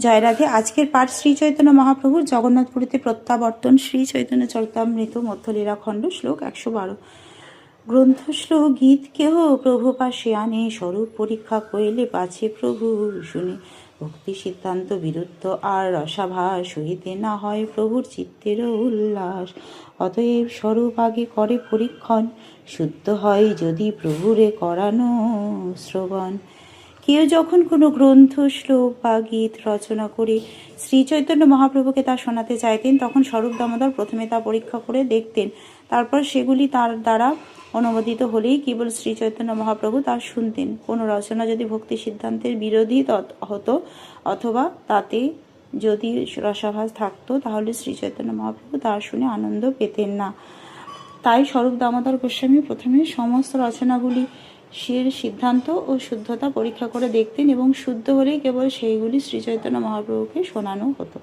জয় রাধে। আজকের পাঠ শ্রী চৈতন্য মহাপ্রভুর জগন্নাথপুরীতে প্রত্যাবর্তন, শ্রী চৈতন্য চরিতামৃত মধ্যলীলা খণ্ড, শ্লোক 112। গ্রন্থ শ্লোক গীত কেহ প্রভু পাশে আনে, স্বরূপ পরীক্ষা কইলে পাছে প্রভু শুনে। ভক্তি সিদ্ধান্ত বিরুদ্ধ আর রসাভাস সহিতে না হয় প্রভুর চিত্তেরও উল্লাস। অতএব স্বরূপ আগে করে পরীক্ষণ, শুদ্ধ হয় যদি প্রভুরে করানো শ্রবণ। কেউ যখন কোনো গ্রন্থ, শ্লোক বা গীত রচনা করে শ্রী চৈতন্য মহাপ্রভুকে তা শোনাতে চাইতেন, তখন স্বরূপ দামোদর প্রথমে তা পরীক্ষা করে দেখতেন। তারপর সেগুলি তার দ্বারা অনুমোদিত হলেই কেবল শ্রী চৈতন্য মহাপ্রভু তা শুনতেন। কোনো রচনা যদি ভক্তি সিদ্ধান্তের বিরোধী হতো অথবা তাতে যদি রসাভাস থাকতো, তাহলে শ্রী চৈতন্য মহাপ্রভু তা শুনে আনন্দ পেতেন না। তাই স্বরূপ দামোদর গোস্বামী প্রথমে সমস্ত রচনাগুলি সিদ্ধান্ত ও শুদ্ধতা পরীক্ষা করে দেখতেন এবং শুদ্ধ হলেই কেবল সেইগুলি শ্রীচৈতন্য মহাপ্রভুকে শোনানো হতো।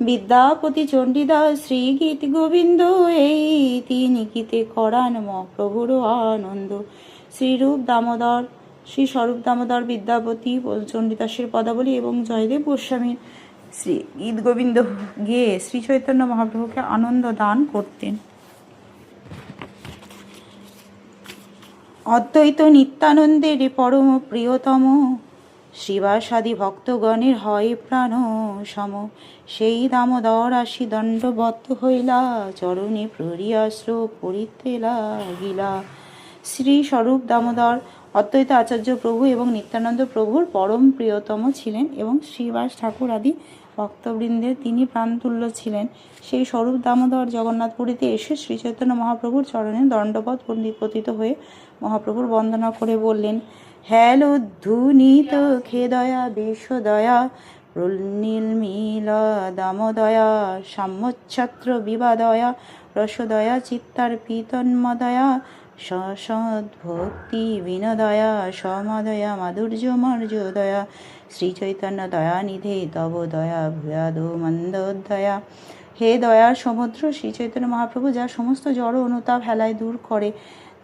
বিদ্যাপতি চণ্ডীদাস শ্রী গীত গোবিন্দ, এই তিন গীতে করান মহাপ্রভুর আনন্দ। শ্রীরূপ দামোদর, শ্রী স্বরূপ দামোদর, বিদ্যাপতি চণ্ডীদাসের পদাবলী এবং জয়দেব গোস্বামীর শ্রী গীত গোবিন্দ গেয়ে শ্রী চৈতন্য মহাপ্রভুকে আনন্দ দান করতেন। অদ্বৈত নিত্যানন্দের পরম প্রিয়তম শ্রীবাসাদি ভক্তগণের হয় প্রাণ সম। সেই দামোদর আসি দণ্ডবদ্ধ হইলা, চরণে প্ররিয়াশ্র পড়িতে লাগিলা। শ্রী স্বরূপ দামোদর অদ্বৈত আচার্য প্রভু এবং নিত্যানন্দ প্রভুর পরম প্রিয়তম ছিলেন এবং শ্রীবাস ঠাকুর আদি ভক্তবৃন্দের তিনি প্রাণতুল্য ছিলেন। সেই স্বরূপ দামোদর জগন্নাথপুরীতে এসে শ্রী চৈতন্য মহাপ্রভুর চরণে দণ্ডবত পতিত হয়ে মহাপ্রভুর বন্দনা করে বললেন, হ্যালো ধুনিত খেদয়া বিশ্বদয়া প্রনীলমিলা দামোদয়া সাম্যচ্ছত্র বিবাদয়া রসদয়া চিত্তার পীতন্মদয়া সসদ্ভক্তি বিনোদয়া সমাদয়া মাধুর্য মর্যোদয়া শ্রী চৈতন্য দয়ানিধে তব দয়া ভূয়াদ মন্দোদয়া। হে দয়ার সমুদ্র শ্রী চৈতন্য মহাপ্রভু যা সমস্ত জড় অনুতাপ হেলায় দূর করে,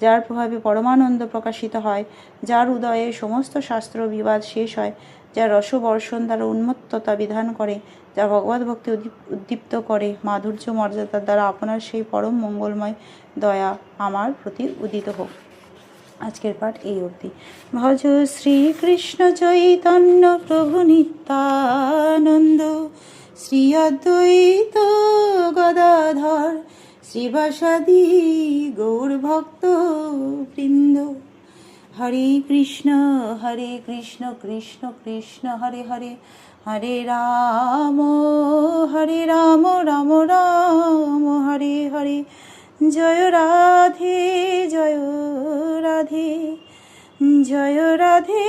যার প্রভাবে পরমানন্দ প্রকাশিত হয়, যার উদয়ে সমস্ত শাস্ত্র বিবাদ শেষ হয়, যা রসবর্ষণ দ্বারা উন্মত্ততা বিধান করে, যা ভগবত ভক্তি উদ্দীপ্ত করে, মাধুর্য মর্যাদার দ্বারা আপনার সেই পরম মঙ্গলময় দয়া আমার প্রতি উদিত হোক। আজকের পাঠ এই অবধি। ভজ শ্রীকৃষ্ণ চৈতন্য প্রভু নিত্যানন্দ, শ্রী অদ্বৈত গদাধর শ্রীবাসাদি গৌর ভক্ত বৃন্দ। হরে কৃষ্ণ কৃষ্ণ কৃষ্ণ হরে হরে, হরে রাম রাম রাম হরে হরে। জয় রাধে জয় রাধে, জয় রাধে